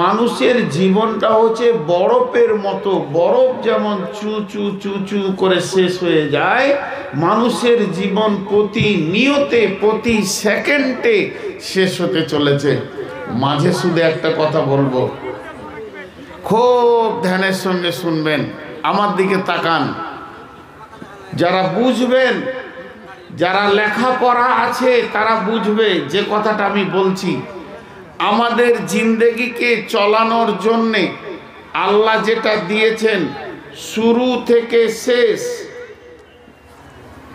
মানুষের জীবনটা হচ্ছে বরফের মতো, বরফ যেমন চু চু চু চু করে শেষ হয়ে যায়, মানুষের জীবন প্রতিনিয়তে প্রতি সেকেন্ডে শেষ হতে চলেছে। মাঝে শুধু একটা কথা বলবো, খুব ধ্যানের সঙ্গে শুনবেন, আমার দিকে তাকান। যারা বুঝবেন, যারা লেখাপড়া আছে তারা বুঝবে যে কথাটা আমি বলছি। আমাদের জিন্দেগিকে চলানোর জন্যে আল্লাহ যেটা দিয়েছেন শুরু থেকে শেষ,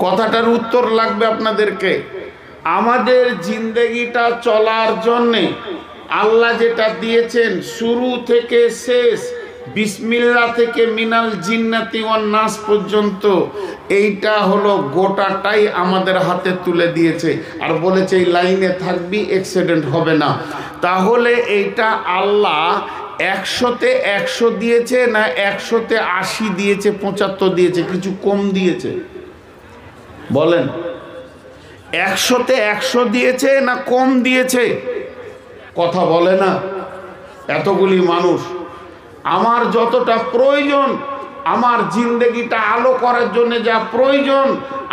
কথাটার উত্তর লাগবে আপনাদেরকে। আমাদের জিন্দেগিটা চলার জন্যে আল্লাহ যেটা দিয়েছেন শুরু থেকে শেষ, বিসমিল্লাহ থেকে মিনাল জিন্নাতি ওয়ান নাস পর্যন্ত, এইটা হলো গোটাটাই আমাদের হাতে তুলে দিয়েছে। আর বলেছে এই লাইনে থাকবি, অ্যাক্সিডেন্ট হবে না। তাহলে এইটা আল্লাহ 100-তে 100 দিয়েছে না 100-তে 80 দিয়েছে, 75 দিয়েছে, কিছু কম দিয়েছে? বলেন, 100-তে 100 দিয়েছে না কম দিয়েছে? কথা বলে না। এতগুলি মানুষ, আমার যতটা প্রয়োজন, আমার জিন্দেগিটা আলো করার জন্য যা প্রয়োজন,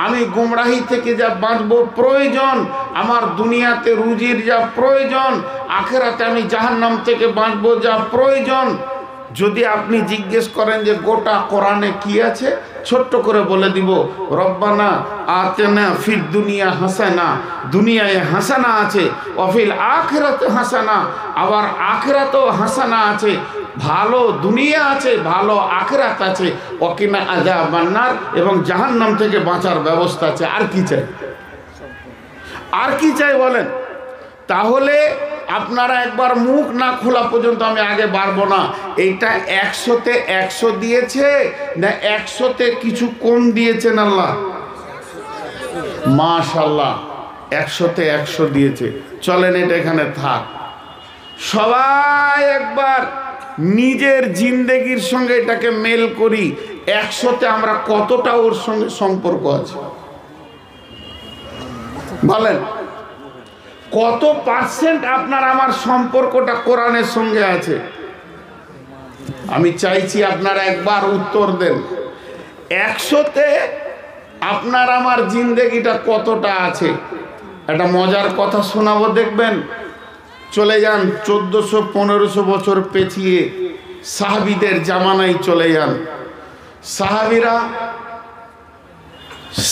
আমি গুমরাহি থেকে যা বাঁচবো প্রয়োজন, আমার দুনিয়াতে রুজির যা প্রয়োজন, আখেরাতে আমি জাহান্নাম থেকে বাঁচবো যা প্রয়োজন, যদি আপনি জিজ্ঞেস করেন যে গোটা কোরআনে কি আছে, ছোট্ট করে বলে দিব, রব্বানা আতেনা ফিদ দুনিয়া হাসানা, দুনিয়ায় হাসানা আছে, অফিল আখিরাতে হাসানা, আবার আখিরাতেও হাসানা আছে। ভালো দুনিয়া আছে, ভালো আখিরাত আছে, ওয়াকিনা আযাবান নার, এবং জাহান্নাম থেকে বাঁচার ব্যবস্থা আছে। আর কি চাই? আর কি চাই বলেন? তাহলে আপনারা একবার মুখ না খোলা পর্যন্ত আমি আগে বাড়বো না। এইটা 100-তে 100 দিয়েছে না 100-তে কিছু কম দিয়েছেন আল্লাহ? মাশাআল্লাহ, 100-তে 100 দিয়েছে। চলেন এটা এখানে থাক। সবাই একবার নিজের জিন্দেগির সঙ্গে এটাকে মেল করি, 100-তে আমরা কতটা ওর সঙ্গে সম্পর্ক আছে বলেন? কত পার্সেন্ট আপনার আমার সম্পর্কটা কোরআনের সঙ্গে আছে? আমি চাইছি আপনারা একবার উত্তর দেন, 100-তে আপনার আমার জিন্দেগিটা কতটা আছে? একটা মজার কথা শোনাবো, দেখবেন। চলে যান 1400-1500 বছর পেছিয়ে, সাহাবীদের জামানায় চলে যান।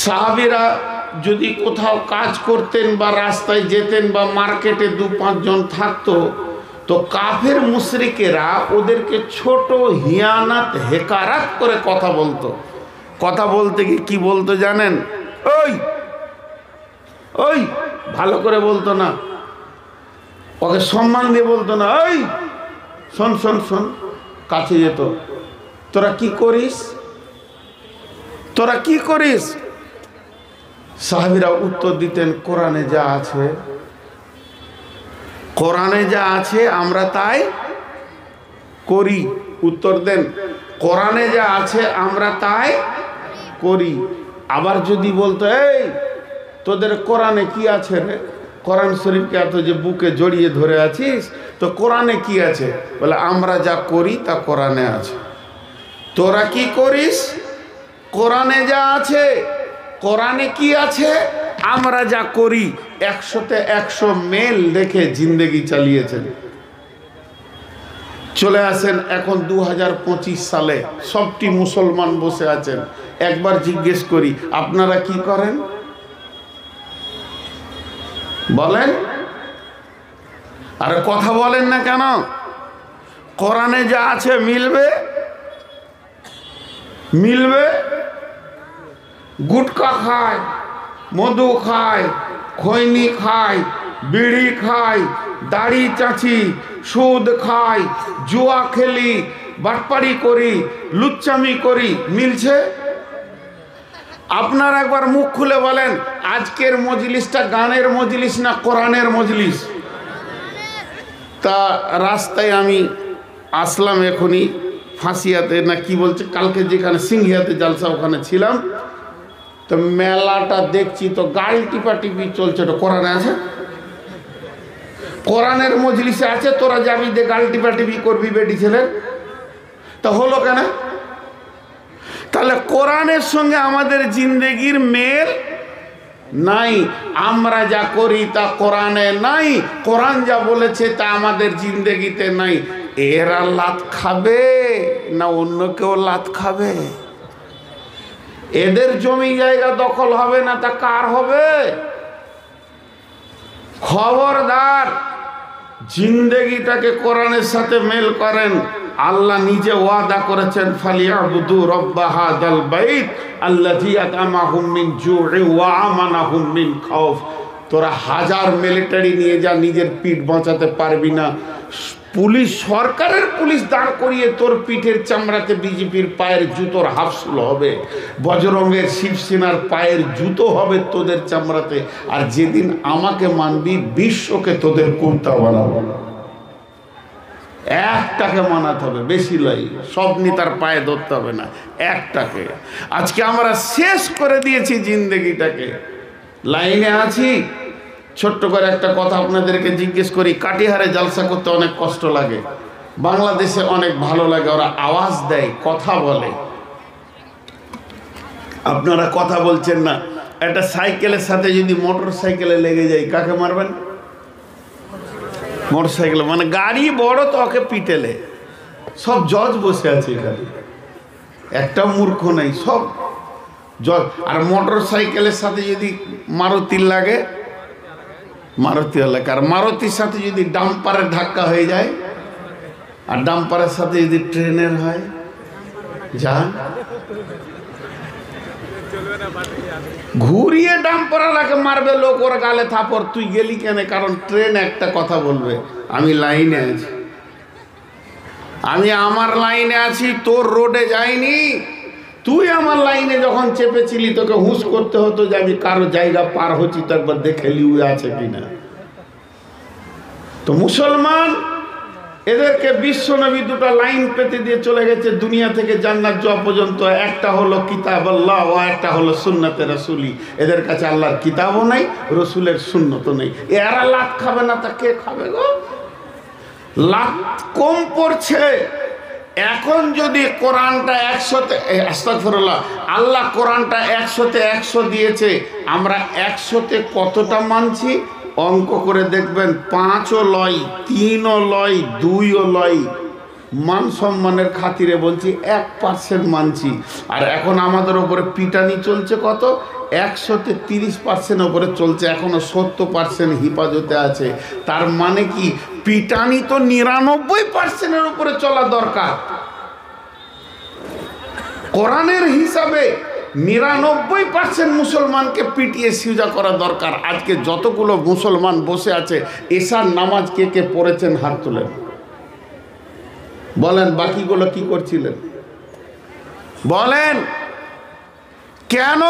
সাহাবীরা যদি কোথাও কাজ করতেন বা রাস্তায় যেতেন বা মার্কেটে 2-5 জন থাকতো, তো কাফের মুশরিকেরা ওদেরকে ছোট হিয়ানাত হেকারাত করে কথা বলতো। কথা বলতে গিয়ে কি বলতো জানেন? ওই ওই ভালো করে বলতো না, ওকে সম্মান দিয়ে বলতো না, ওই শোন শোন শোন, কাছে যেত, তোরা কি করিস, তোরা কি করিস? সাহাবীরা উত্তর দিতেন, কোরআনে যা আছে, কোরআনে যা আছে আমরা তাই করি। উত্তর দেন, কোরআনে যা আছে আমরা তাই করি। আবার যদি বলতো, এই তোদের কোরআনে কি আছে রে, কোরআন শরীফকে এত যে বুকে জড়িয়ে ধরে আছিস, তো কোরআনে কি আছে? বলে, আমরা যা করি তা কোরআনে আছে। তোরা কি করিস? কোরআনে যা আছে, কোরআনে কি আছে, আমরা যা করি। 100-তে 100 মেল রেখে জিন্দেগি চালিয়েছেন। চলে আসেন এখন 2025 সালে, সবটি মুসলমান বসে আছেন। একবার জিজ্ঞেস করি, আপনারা কি করেন বলেন? আরে কথা বলেন না কেন? কোরআনে যা আছে মিলবে? মিলবে? গুটকা খায়, মধু খায়, খৈনি খায়, বিড়ি খায়, দাড়ি চাচি, সুদ খায়, জুয়া খেলি, বাটপাড়ি করি, লুচ্চামি করি, মিলছে? আপনারা একবার মুখ খুলে বলেন, আজকের মজলিসটা গানের মজলিস না কোরআনের মজলিস? তা রাস্তায় আমি আসলাম এখনই, ফাঁসিয়াতে না কি বলছে, কালকে যেখানে সিংহিয়াতে জালসা ওখানে ছিলাম, তো মেলাটা দেখছি তো গাড়ি টিপাটিপি চলছে, তো কোরআনে আছে? কোরআনের মজলিসে আছে, তোরা যাবি দে গাল টিপাটিপি করবি বেটি ছেলের, তা হলো কেন? তাহলে কোরআনের সঙ্গে আমাদের জিন্দেগির মেল নাই। আমরা যা করি তা কোরআনে নাই, কোরআন যা বলেছে তা আমাদের জিন্দেগিতে নাই। এরা লাত খাবে না অন্য কেউ লাত খাবে? এদের জমি জায়গা দখল হবে না তা কার হবে? খবরদার, জিন্দেগিটাকে কোরআনের সাথে মেল করেন। আল্লাহ নিজে ওয়াদা করেছেন, ফালিয়াবুদু রাব্বা হাযাল বাইত আল্লাযী আত'আমাহুম মিন জু'ইন ওয়া আমানাহুম মিন খাউফ। তোরা হাজার মিলিটারি নিয়ে যা, নিজের পিঠ বাঁচাতে পারবি না। পুলিশ, সরকারের পুলিশ দাঁড় করিয়ে তোর পিঠের চামড়াতে বিজেপির পায়ের জুতোর হাফসুল হবে, বজরঙ্গের শিবসেনার পায়ের জুতো হবে তোদের চামড়াতে। আর যেদিন আমাকে মানবি, বিশ্বকে তোদের কুর্তা বানাবো। একটাকে মানাতে হবে, বেশি লয়। সব নেতার পায়ে ধরতে হবে না, একটাকে। আজকে আমরা শেষ করে দিয়েছি জিন্দেগিটাকে। লাইনে আছি। ছোট্ট করে একটা কথা আপনাদেরকে জিজ্ঞেস করি। কাটিহারে জালসা করতে অনেক কষ্ট লাগে, বাংলাদেশে অনেক ভালো লাগে। ওরা আওয়াজ দেয়, কথা বলে। আপনারা কথা বলছেন না। একটা সাইকেলের সাথে যদি মোটর সাইকেলে লেগে যায়, কাকে মারবেন? মোটর সাইকেল, মানে গাড়ি বড় তো ওকে পিটেলে। সব জজ বসে আছে এখানে, একটা মূর্খ নেই, সব জজ। আর মোটর সাইকেলের সাথে যদি মারুতির লাগে, মারুতি হলে, আর মারুতির সাথে যদি ডাম্পারের ধাক্কা হয়ে যায়, আর ডাম্পারের সাথে যদি ট্রেনের হয়, যান ঘুরিয়ে ডাম্পারওয়ালাকে মারবে লোক, ওর গালে থাপড়। তুই গেলি কেন? কারণ ট্রেন একটা কথা বলবে, আমি লাইনে আছি, আমি আমার লাইনে আছি, তোর রোডে যাইনি। তুই আমার লাইনে যখন চেপেছিলি, তোকে হুঁশ করতে হতো যে আমি কারো জায়গা পার হচ্ছি, তো একবার দেখে লিউ আছে কিনা। তো মুসলমান, এদেরকে বিশ্বনবী দুটো লাইন পেতে দিয়ে চলে গেছে দুনিয়া থেকে জান্নাত যাওয়া পর্যন্ত। একটা হলো কিতাব আল্লাহ, ও একটা হলো সুন্নতে রাসূলি। এদের কাছে আল্লাহর কিতাবও নাই, রসুলের সুন্নতও নেই। এরা লাত খাবে না তা কে খাবে গো? লাত কম পড়ছে। এখন যদি কোরআনটা 100-তে, আস্তাগফিরুল্লাহ, আল্লাহ কোরআনটা 100-তে 100 দিয়েছে, আমরা 100-তে কতটা মানছি? অঙ্ক করে দেখবেন, 5ও লয়, 3ও লয়, 2ও লয়। মান সম্মানের খাতিরে বলছি 1% মানছি। আর এখন আমাদের ওপরে পিটানি চলছে কত? 100-তে 30% ওপরে চলছে, এখনো 70% হিফাজতে আছে। তার মানে কি? পিটানি তো 99%-এর উপরে চলা দরকার। কোরআনের হিসাবে 99% মুসলমানকে পিটিয়ে সিজা করা দরকার। আজকে যতগুলো মুসলমান বসে আছে, এশার নামাজ কে কে পড়েছেন? হাত তুলেন, বলেন। বাকিগুলো কি করছিলেন? বলেন। কেন?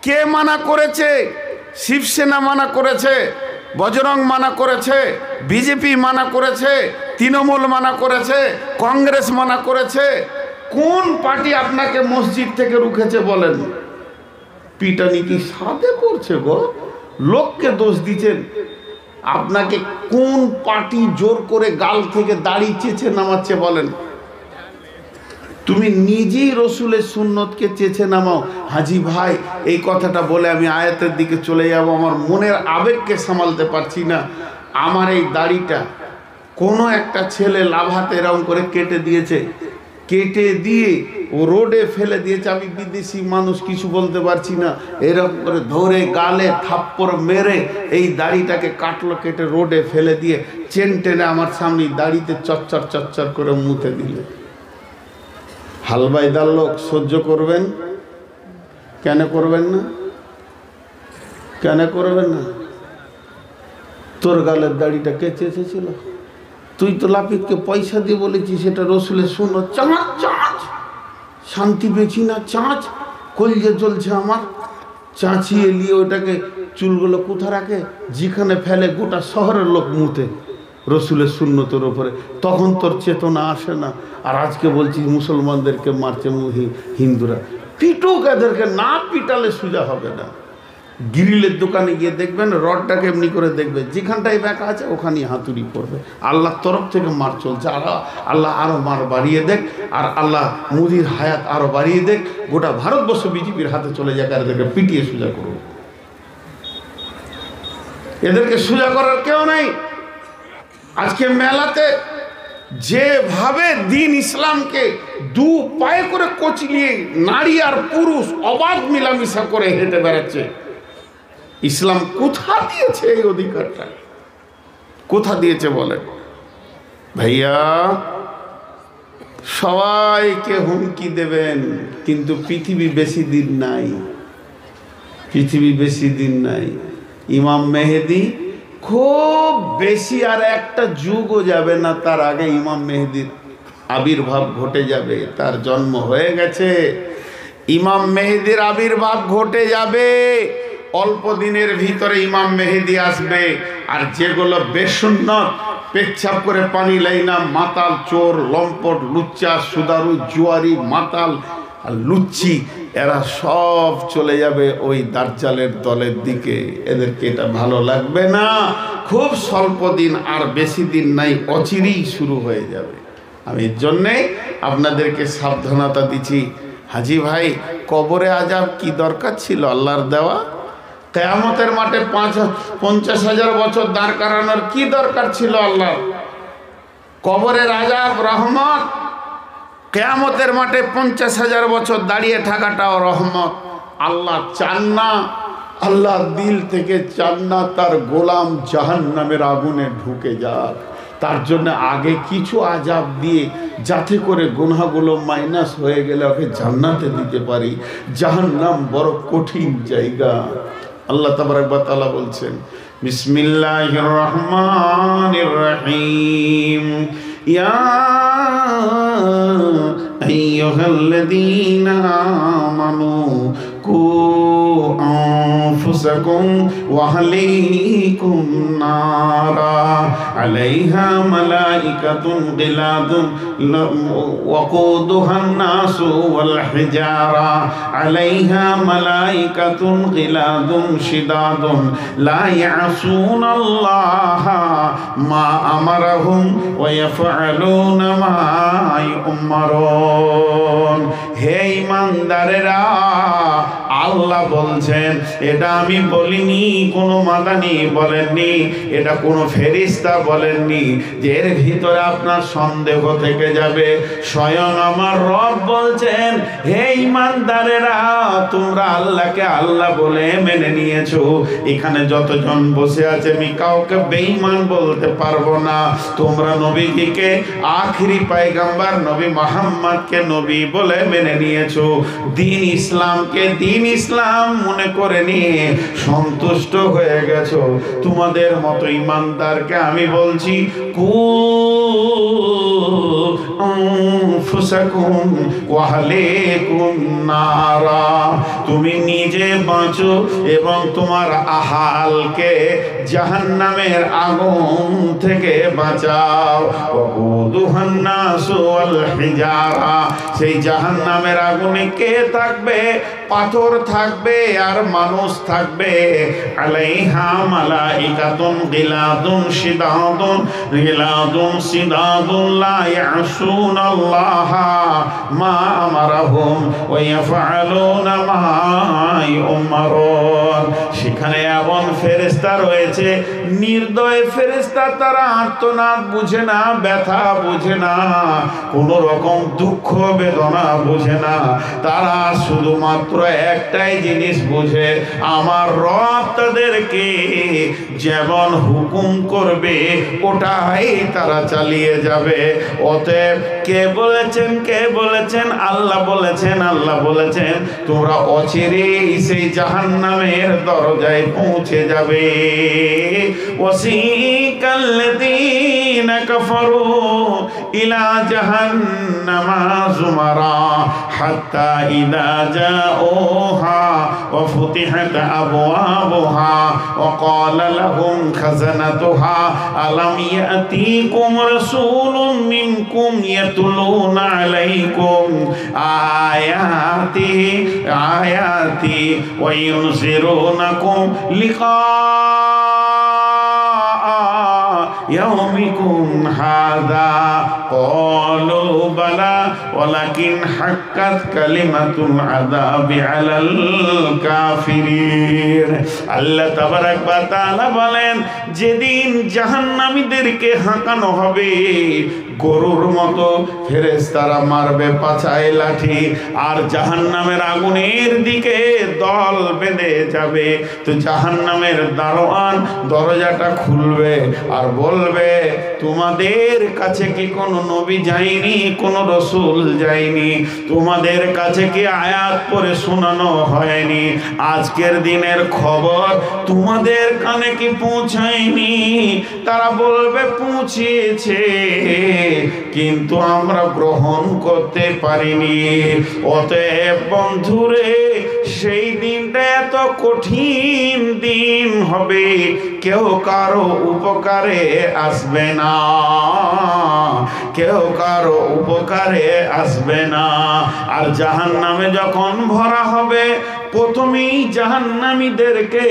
কে মানা করেছে? শিবসেনা মানা করেছে, বজরং মানা করেছে, বিজেপি মানা করেছে, তৃণমূল মানা করেছে, কংগ্রেস মানা করেছে। কোন পার্টি আপনাকে মসজিদ থেকে রুখেছে বলেন? পিটানি কি সাথে করছে গো? লোককে দোষ দিচ্ছেন। আপনাকে কোন পার্টি জোর করে গাল থেকে দাড়ি চেঁচে নামাচ্ছে বলেন? তুমি নিজেই রসুলের সুন্নতকে চেঁচে নামাও। হাজি ভাই, এই কথাটা বলে আমি আয়াতের দিকে চলে যাব। আমার মনের আবেগকে সামালতে পারছি না। আমার এই দাড়িটা কোনো একটা ছেলে লাভাতে এরকম করে কেটে দিয়েছে, কেটে দিয়ে ও রোডে ফেলে দিয়েছে। আমি বিদেশি মানুষ, কিছু বলতে পারছি না। এরকম করে ধরে গালে থাপ্পড় মেরে এই দাড়িটাকে কাটলো, কেটে রোডে ফেলে দিয়ে চেন টেনে আমার সামনে দাড়িতে চচ্চর চচ্চর করে মুতে দিল। হালবাইদার লোক সহ্য করবেন? কেন করবেন না? কেন করবেন না? তোর গালের দাড়িটা কে চেঁচেছিল? তুই তো লাফিককে পয়সা দিয়ে বলেছিস সেটা রসুলের সুন্নত। চাঁচ চাঁচ, শান্তি পেয়েছি না? চাঁচ, কলজে চলছে আমার। চাঁচিয়ে নিয়ে ওটাকে চুলগুলো কোথা রাখে? যেখানে ফেলে গোটা শহরের লোক মুতে রসুলের সুন্নতের ওপরে। তখন তোর চেতনা আসে না। আর আজকে বলছিস মুসলমানদেরকে মারছে হিন্দুরা। পিটুক এদেরকে, না পিটালে সোজা হবে না। গ্রিলের দোকানে গিয়ে দেখবেন রডটাকে এমনি করে দেখবে, যেখানটায় ব্যাকা আছে ওখানেই হাতুড়ি পড়বে। আল্লাহর তরফ থেকে মার চলছে, আর আল্লাহ আরও মার বাড়িয়ে দেখ, আর আল্লাহ মুদির হায়াত আরও বাড়িয়ে দেখ, গোটা ভারতবর্ষ বিজেপির হাতে চলে যাক, আর এদেরকে পিটিয়ে সোজা করব। এদেরকে সোজা করার কেউ নাই। আজকে মেলাতে যেভাবে দিন ইসলামকে দু পায়ে করে কচলিয়ে নারী আর পুরুষ অবাধ মিলামিশা করে হেঁটে বেড়াচ্ছে, ইসলাম কোথা দিয়েছে এই অধিকারটা? কোথা দিয়েছে বলেন ভাইয়া? সবাইকে হুমকি দেবেন, কিন্তু পৃথিবী বেশি দিন নাই, পৃথিবী বেশি দিন নাই। ইমাম মেহেদী খুব বেশি আর একটা যুগও যাবে না, তার আগে ইমাম মেহেদীর আবির্ভাব ঘটে যাবে। তার জন্ম হয়ে গেছে, ইমাম মেহেদীর আবির্ভাব ঘটে যাবে। অল্প দিনের ভিতরে ইমাম মেহেদী আসবে। আর যেগুলো বেসুন্নত, পেচ্ছাপ করে পানি লাই না, মাতাল, চোর, লম্পট, লুচ্চা, সুদারু, জুয়ারি, মাতাল আর লুচ্চি, এরা সব চলে যাবে ওই দাজ্জালের দলের দিকে। এদেরকে এটা ভালো লাগবে না। খুব স্বল্প দিন, আর বেশি দিন নাই, অচিরেই শুরু হয়ে যাবে। আমি এর জন্যে আপনাদেরকে সাবধানতা দিচ্ছি। হাজি ভাই, কবরে আযাব কি দরকার ছিল আল্লাহর দেওয়া? কিয়ামতের মাঠে 50,000 বছর দাঁড় করানোর কি দরকার ছিল আল্লাহ? কবরের আযাব রহমত, কিয়ামতের মাঠে 50,000 বছর দাঁড়িয়ে থাকাটাও রহমত। আল্লাহ চান না, আল্লাহ দিল থেকে চান না তার গোলাম জাহান্নামের আগুনে ঢুকে যাক। তার জন্য আগে কিছু আযাব দিয়ে, যাতে করে গুনাহগুলো মাইনাস হয়ে গেলে ওকে জান্নাতে দিতে পারি। জাহান্নাম বড় কঠিন জায়গা। আল্লাহ তাবারক ওয়া তাআলা বলছেন, বিসমিল্লাহির রহমানির রহিম, ইয়া আইয়ুহাল্লাযীনা আমানু কু আনফুসাকুম ওয়া আহলিকুম নারা আলাইহা মালাইকাতুন গিলাদুন ওয়াকুদুহান নাসু ওয়াল হিজারা আলাইহা মালাইকাতুন গিলাদুন শিদাদুন লা ইয়াসুনাল্লাহা মা আমারাহুম ওয়া ইয়াফআলুনা মা ইউমারুন। হে ঈমানদারেরা, আল্লাহ বলছেন, এটা আমি বলিনি, কোনো মাদানি বলেননি, এটা কোনো ফেরেশতা বলেননি যে এর ভিতরে আপনার সন্দেহ থেকে যাবে। স্বয়ং আমার রব বলছেন, হে ঈমানদারেরা, তোমরা আল্লাহকে আল্লাহ বলে মেনে নিয়েছো। এখানে যতজন বসে আছে আমি কাউকে বেঈমান বলতে পারবো না। তোমরা নবীকে আখিরি পয়গম্বর নবী মুহাম্মদকে নবী বলে মেনে নিয়েছো। দ্বীন ইসলামকে দ্বীন ইসলাম মনে করে নিয়ে সন্তুষ্ট হয়ে গেছো। তোমাদের মতো ঈমানদারকে আমি বলছি, কু আনফুসাকুম ওয়া আহলিকুম নারা, তুমি নিজে বাঁচো এবং তোমার আহালকে জাহান্নামের আগুন থেকে বাঁচাও। ওয়াকুদুহান নাসু ওয়াল হিজারা, সেই জাহান্নামের আগুনে কে থাকবে? পাথর থাকবে আর মানুষ থাকবে। আলাইহা মালাইকাতুন গিলাদুন শিদাদুন গিলাদুন শিদাদুন লা ইয়াসুনাল্লাহা মা আমারাহুম ওয়া ইয়াফআলুনা মা ইউমারুন। সেখানে এমন ফেরেশতা রয়েছে, নির্দয় ফেরেশতা, তারা আর্তনাদ বুঝে না, ব্যথা বুঝে না, কোন রকম দুঃখ বেদনা বুঝে না। তারা শুধুমাত্র একটাই জিনিস বুঝে, আমার রব তাদেরকে যেমন হুকুম করবে ওটাই তারা চালিয়ে যাবে। অতএব কে বলেছেন? কে বলেছেন? আল্লাহ বলেছেন। আল্লাহ বলেছেন তোমরা অচিরেই সেই জাহান্নামের দরজায় পৌঁছে যাবে। ওয়াসিকাল্লাযীনা কাফারু ইলা জাহান্নামা যুমারা হাত্তা ইযা জাউহা ওয়া ফুতিহাত আবওয়াবুহা ওয়া ক্বালা লাহুম খাযানাতুহা আলাম ইয়াতিকুম রাসূলুম মিনকুম ইয়াতলুনা আলাইকুম আয়াতিহি আয়াতি ওয়া ইউনযিরুনাকুম লিকা ইয়াউমিকুম হাযা ক্বালু বালা ওয়ালাকিন হাক্কাত কালিমাতুল আযাবি আলাল কাফিরিন। আল্লাহ তাবারাক ওয়া তাআলা বলেন, যেদিন জাহান্নামীদেরকে হাঁকানো হবে গরুর মতো, ফেরেশতারা মারবে পাছায় লাঠি, আর জাহান্নামের আগুনের দিকে দল বেঁধে যাবে। তো জাহান্নামের দারোয়ান দরজাটা খুলবে আর বলবে, তোমাদের কাছে কি কোনো নবী যায়নি, কোনো রসুল যায়নি? তোমাদের কাছে কি আয়াত পড়ে শোনানো হয়নি? আজকের দিনের খবর তোমাদের কানে কি পৌঁছায়নি? তারা বলবে পৌঁছেছে, কিন্তু আমরা গ্রহণ করতে পারিনি। অতএব বন্ধুরে, সেই দিনটা এত কঠিন দিন হবে, কেউ কারো উপকারে আসবে না, কেউ কারো উপকারে আসবে না। আর জাহান্নামে যখন ভরা হবে, প্রথমেই জাহান্নামীদেরকে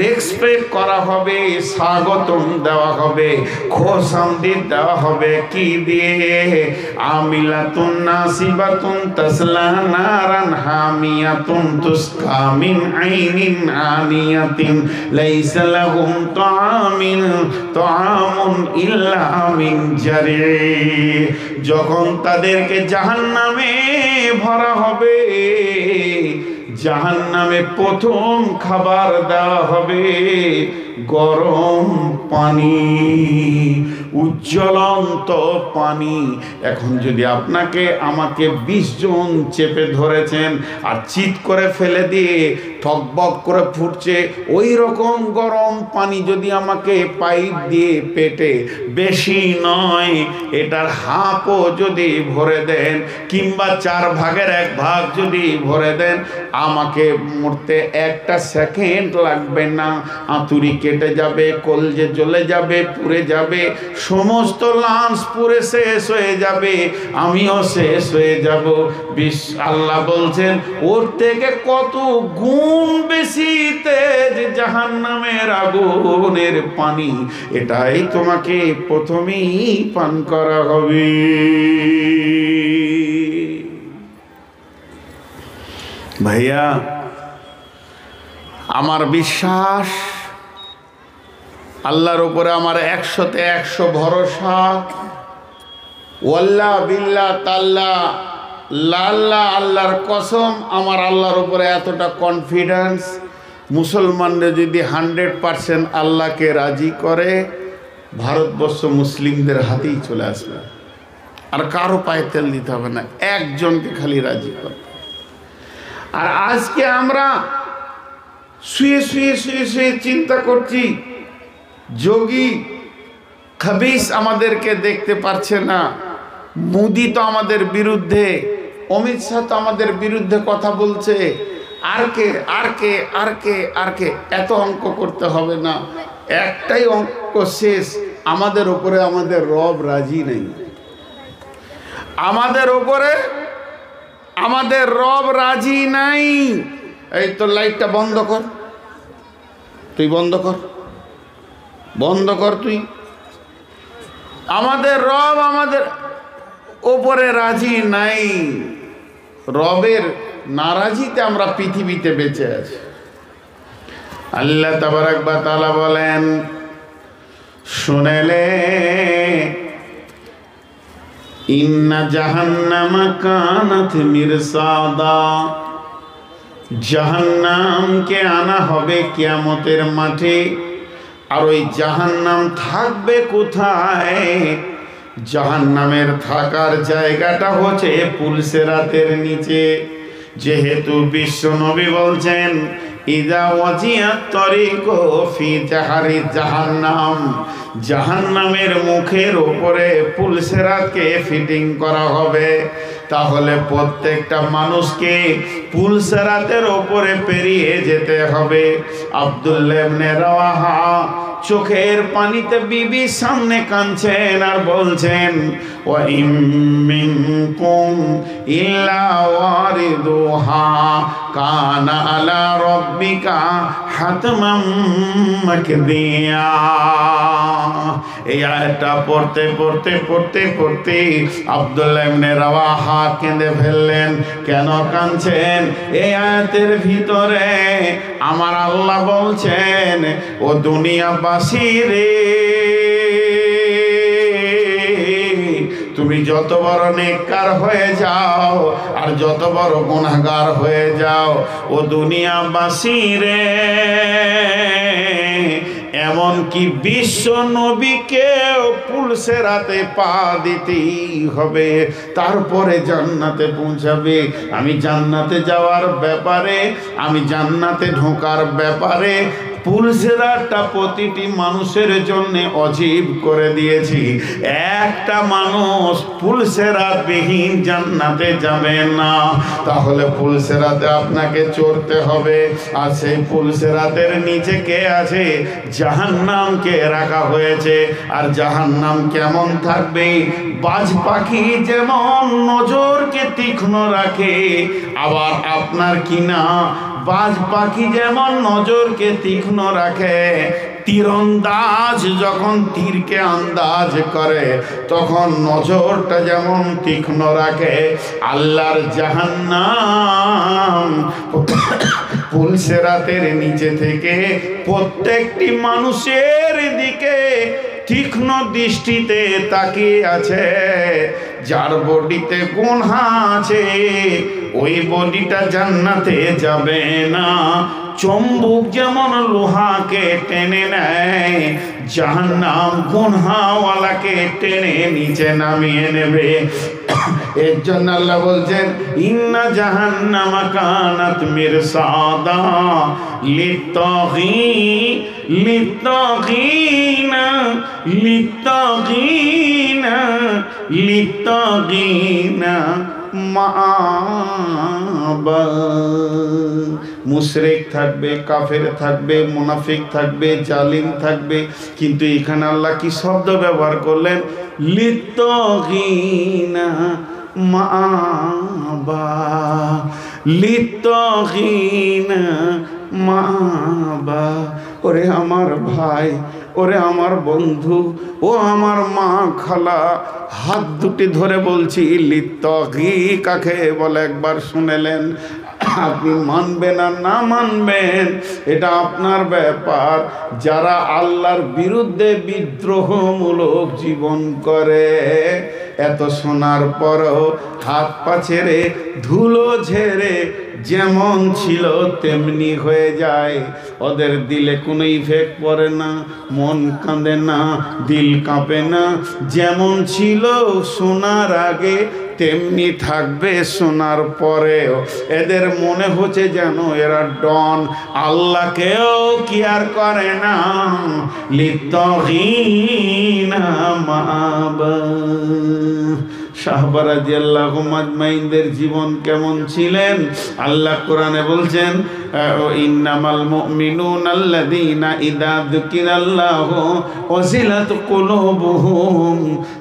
রেসপেক্ট করা হবে, স্বাগতম দেওয়া হবে, খোশামদিদ দেওয়া হবে। কি দিয়ে? আমিলাতুন নাসিবাতুন তাসলা নারান হামিয়াতুন তুসকা মিন আইনিন আনিয়াতিন লাইসা লাহুম তাআমুন ইল্লা মিন জারি। যখন তাদেরকে জাহান্নামে ভরা হবে, জাহান্নামে প্রথম খাবার দেওয়া হবে গরম পানি, উজ্জ্বলন্ত পানি। এখন যদি আপনাকে আমাকে 20 জন চেপে ধরেছেন আর চিৎ করে ফেলে দিয়ে থকবক করে ফুটছে, ওই রকম গরম পানি যদি আমাকে পাইপ দিয়ে পেটে, বেশি নয় এটার হাফও যদি ভরে দেন, কিংবা 4 ভাগের 1 ভাগ যদি ভরে দেন, আমাকে মরতে একটা সেকেন্ড লাগবে না। আঁতুরি কেটে যাবে, কলজে জ্বলে যাবে, পুড়ে যাবে, সমস্ত লাঞ্চ পুরে শেষ হয়ে যাবে, আমিও শেষ হয়ে যাব। আল্লাহ বলছেন, ওর থেকে কত গুণ বেশি তেজ জাহান্নামের আগুনের পানি, এটাই তোমাকে প্রথমেই পান করা হবে। ভাইয়া আমার বিশ্বাস, আল্লাহর উপরে আমার 100-তে 100 ভরসা। ওয়াল্লাহ বিল্লাহ তাল্লাহ লাল্লাহ, আল্লাহর কসম, আমার আল্লাহর উপরে এতটা কনফিডেন্স, মুসলমানরা যদি 100% আল্লাহকে রাজি করে, ভারতবর্ষ মুসলিমদের হাতেই চলে আসবে, আর কারো পায়ে তেল দিতে হবে না, একজনকে খালি রাজি করবে। আর আজকে আমরা শুয়ে শুয়ে শুয়ে শুয়ে চিন্তা করছি, যোগী খাবিস আমাদেরকে দেখতে পারছে না, মোদি তো আমাদের বিরুদ্ধে, অমিত শাহ তো আমাদের বিরুদ্ধে কথা বলছে, আর কে আর কে আর কে আর কে, এত অঙ্ক করতে হবে না, একটাই অঙ্ক শেষ, আমাদের উপরে আমাদের রব রাজি নেই, আমাদের উপরে আমাদের রব রাজি নাই। এই তো লাইটটা বন্ধ কর, তুই বন্ধ কর, বন্ধ কর তুই। আমাদের রব আমাদের ওপরে রাজি নাই, রবের নারাজিতে আমরা পৃথিবীতে বেঁচে আছি। আল্লাহ তাবারাক ওয়া তাআলা বলেন, শুনেলে ইন্না জাহান্নামা কানাত মিরসাদা, জাহান্নামকে আনা হবে কিয়ামতের মাঠে। আর ওই জাহান্নাম থাকবে কোথায়? জাহান্নামের থাকার জায়গাটা হচ্ছে পুলসেরাতের নিচে। যেহেতু বিশ্ব নবী বলছেন, ইদা ওয়াজিয়াত তরিকু ফি জাহারি জাহান্নাম, জাহান্নামের মুখের উপরে পুলসেরাতকে ফিটিং করা হবে, তাহলে প্রত্যেকটা মানুষকে পুলসেরাতের উপরে পেরিয়ে যেতে হবে। আব্দুল্লাহ ইবনে রাওয়াহা চোখের পানিতে বিবির সামনে কাঁদছেন আর বলছেন, ওয়া ইম মিনকুম ইল্লা ওয়ারিদুহা কানা আলা রাব্বিকা হাতমাম মাকদিয়া। এই আয়াতটা পড়তে পড়তে পড়তে পড়তে আব্দুল্লাহ ইবনে রাওয়াহা কেঁদে ফেললেন। কেন কাঁদছেন? এই আয়াতের ভিতরে আমার আল্লাহ বলছেন, ও দুনিয়াবাসী রে, তুমি যত বড় নেককার হয়ে যাও আর যত বড় গুনাহগার হয়ে যাও, ও দুনিয়াবাসী রে, এমনকি বিশ্ব নবীকেও পুলসেরাতে পা দিতেই হবে, তারপরে জান্নাতে পৌঁছাবে। আমি জান্নাতে যাওয়ার ব্যাপারে, আমি জান্নাতে ঢোকার ব্যাপারে পুলসেরাতটা প্রতিটি মানুষের জন্য অজীব করে দিয়েছি। একটা মানুষ পুলসেরাতবিহীন জান্নাতে যাবে না। তাহলে পুলসেরাতে আপনাকে চড়তে হবে। আর সেই পুলসেরাতের নিচে কে আছে? জাহান্নামকে রাখা হয়েছে। আর জাহান্নাম কেমন থাকবে? বাজ পাখি যেমন নজরকে তীক্ষ্ণ রাখে, আবার আপনার কিনা বাজ পাখি যেমন নজরকে তীক্ষ্ণ রাখে, তীরন্দাজ যখন তীরকে আন্দাজ করে তখন নজরটা যেমন তীক্ষ্ণ রাখে, আল্লাহর জাহান্নাম পুলসেরাতের নিচে থেকে প্রত্যেকটি মানুষের দিকে তীক্ষ্ণ দৃষ্টিতে তাকিয়ে আছে। যার বডিতে গুনাহ আছে ওই বডিটা জান্নাতে যাবে না। চুম্বক যেমন লোহাকে টেনে নেয়, জাহান্নাম গুনাহওয়ালাকে টেনে নিচে নামিয়ে নেবে। এর জন্য আল্লাহ বলছেন, ইন্না জাহান্নামা কানাত মিরসাদা লিত্তাগিনা মাআবা। মুশরিক থাকবে, কাফের থাকবে, মুনাফিক থাকবে, জালিম থাকবে, কিন্তু এখানে আল্লাহ কি শব্দ ব্যবহার করলেন? লিত্তাগিনা মাআবা, লিত্তাগিনা মাআবা। ওরে আমার ভাই, ওরে আমার বন্ধু, ও আমার মা খালা, হাত দুটি ধরে বলছি, লিত্তাগি কাকে বলে একবার শুনেলেন? আপনি মানবেন আর না মানবেন এটা আপনার ব্যাপার। যারা আল্লাহর বিরুদ্ধে বিদ্রোহমূলক জীবন করে, এত শোনার পরও হাত পা ছেড়ে ধুলো ঝেড়ে যেমন ছিল তেমনি হয়ে যায়। ওদের দিলে কোনো ইফেক্ট পড়ে না, মন কাঁদে না, দিল কাঁপে না। যেমন ছিল শোনার আগে তেমনি থাকবে শোনার পরেও। এদের মনে হচ্ছে যেন এরা ডন, আল্লাহকেও কেয়ার করে না। লিত্তাগিনা মাআবা। সাহাবা রাদিয়াল্লাহু আজমাইনদের জীবন কেমন ছিলেন? আল্লাহ কোরআনে বলছেন, ইন্নামাল মুমিনুনা আল্লাযীনা ইযা যুকিরাল্লাহু ওয়াজিলাত কুলুবুহুম।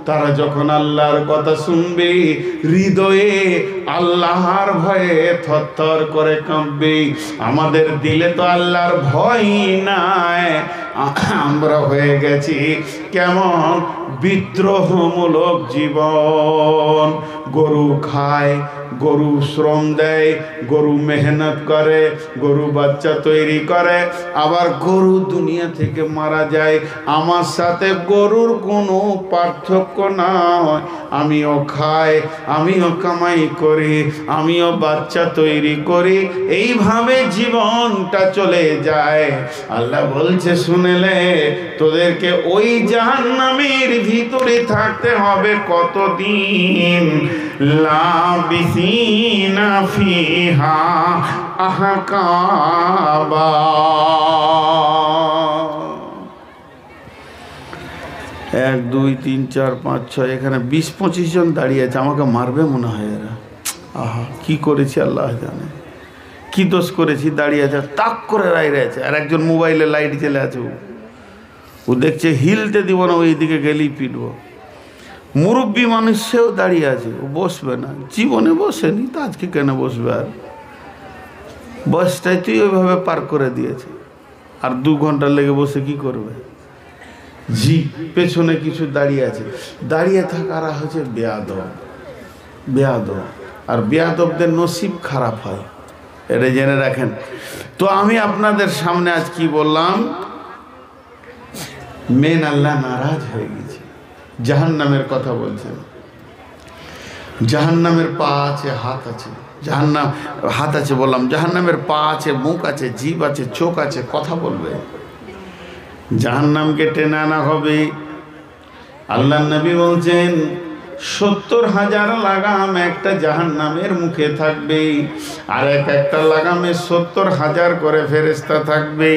তারা যখন আল্লাহর কথা শুনবে হৃদয়ে আল্লাহর ভয়ে থরথর করে কাঁপবে। আমাদের দিলে তো আল্লাহর ভয় নাই। আমরা হয়ে গেছি কেমন? বিদ্রোহমূলক জীবন। গরু খায়, গরু শ্রম দেয়, গরু মেহনত করে, গরু বাচ্চা তৈরি করে, আবার গরু দুনিয়া থেকে মারা যায়। আমার সাথে গরুর কোনো পার্থক্য নয়। আমিও খাই, আমিও কামাই করি, আমিও বাচ্চা তৈরি করি, এইভাবে জীবনটা চলে যায়। আল্লাহ বলছে, শুনেলে তোদেরকে ওই জাহান্নামের ভিতরে থাকতে হবে কতদিন? লাবিসিনা ফিহা আহকাবা। 1 2 3 4 5 6 এখানে 20-25 জন দাঁড়িয়ে আছে। আমাকে মারবে মনে হয় এরা। আহা, কি করেছি আল্লাহ জানে, কি দোষ করেছি। দাঁড়িয়ে আছে, তাক করে রায় রয়েছে। আর একজন মোবাইলে লাইট জ্বেলে আছে, ও দেখছে হিলতে দিব না, ওই দিকে গেলেই পিটবো। মুরব্বী মানুষ সেও দাঁড়িয়ে আছে, ও বসবে না, জীবনে বসেনি তো আজকে কেন বসবে? আর বয়সটাই তুই ওইভাবে পার করে দিয়েছে, আর 2 ঘন্টা লেগে বসে কি করবে? জি, পেছনে কিছু দাঁড়িয়ে আছে, দাঁড়িয়ে থাকারা হচ্ছে বেয়াদব। বেয়াদব, আর বেয়াদবদের নসিব খারাপ হয়, এটা জেনে রাখেন। তো আমি আপনাদের সামনে আজ কি বললাম? মেন আল্লাহ নারাজ হয়ে গেছে, জাহান্নামের কথা বলছেন। জাহান্নামের পা আছে, হাত আছে, জাহান্নাম হাত আছে বললাম, জাহান্নামের পা আছে, মুখ আছে, জিভ আছে, চোখ আছে, কথা বলবে। জাহান্নামকে টেনে আনা হবে। আল্লাহ নবী বলছেন 70,000 লাগাম একটা জাহান্নামের মুখে থাকবে, আর একটা লাগামে 70,000 করে ফেরেশতা থাকবে।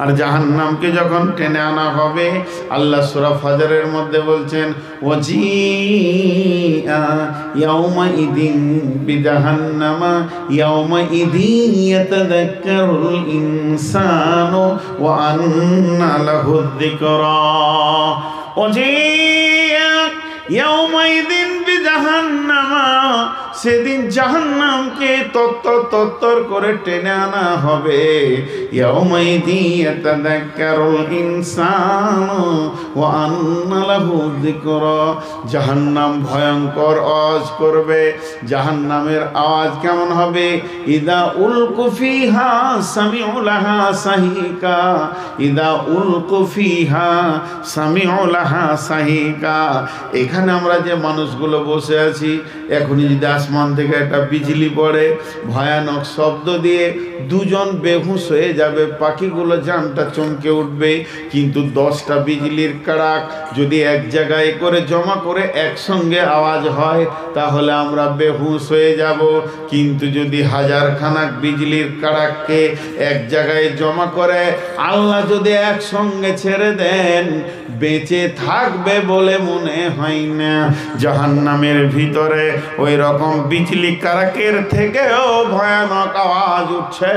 আর জাহান্নামকে যখন টেনে আনা হবে, আল্লাহ সূরা ফাজরের মধ্যে বলছেন ওয়াজিআ ইয়াউমাইদিন বিজাহান্নামা ইয়াউমাইদিন ইয়াতাযাক্কারুল ইনসানু ওয়া আন্না লাহুদ যিকরা। ওয়াজিআ ইয়াউমাইদিন বিজাহান্নামা, সেদিন জাহান্নামকে তত্তর করে টেনে আনা হবে। ইয়াউমাইদিন ইয়াতাযাক্কারুল ইনসানু ওয়া আন্না লাহু যিকরা। জাহান্নাম ভয়ঙ্কর আওয়াজ করবে। জাহান্নামের আওয়াজ কেমন হবে? ইদা উলকু ফিহা সামিউ লাহা সাহিকা, ইদা উলকু ফিহা সামিউ লাহা সাহিকা। এখানে আমরা যে মানুষগুলো বসে আছি, এখনই যদি আসমান থেকে একটা বিজলি পড়ে, ভয়ানক শব্দ দিয়ে 2 জন বেহুশ হয়ে যাবে, পাখিগুলো জানটা চমকে উঠবে। কিন্তু 10টা বিজলির কড়াক যদি এক জায়গায় করে জমা করে একসঙ্গে আওয়াজ হয়, তাহলে আমরা বেহুশ হয়ে যাব। কিন্তু যদি 1000খানা বিজলির কড়াককে এক জায়গায় জমা করে আল্লাহ যদি একসঙ্গে ছেড়ে দেন, বেঁচে থাকবে বলে মনে হয় না। জাহান্নামের ভিতরে ওই রকম বিজলি কারাকের থেকেও ভয়ানক আওয়াজ উঠছে।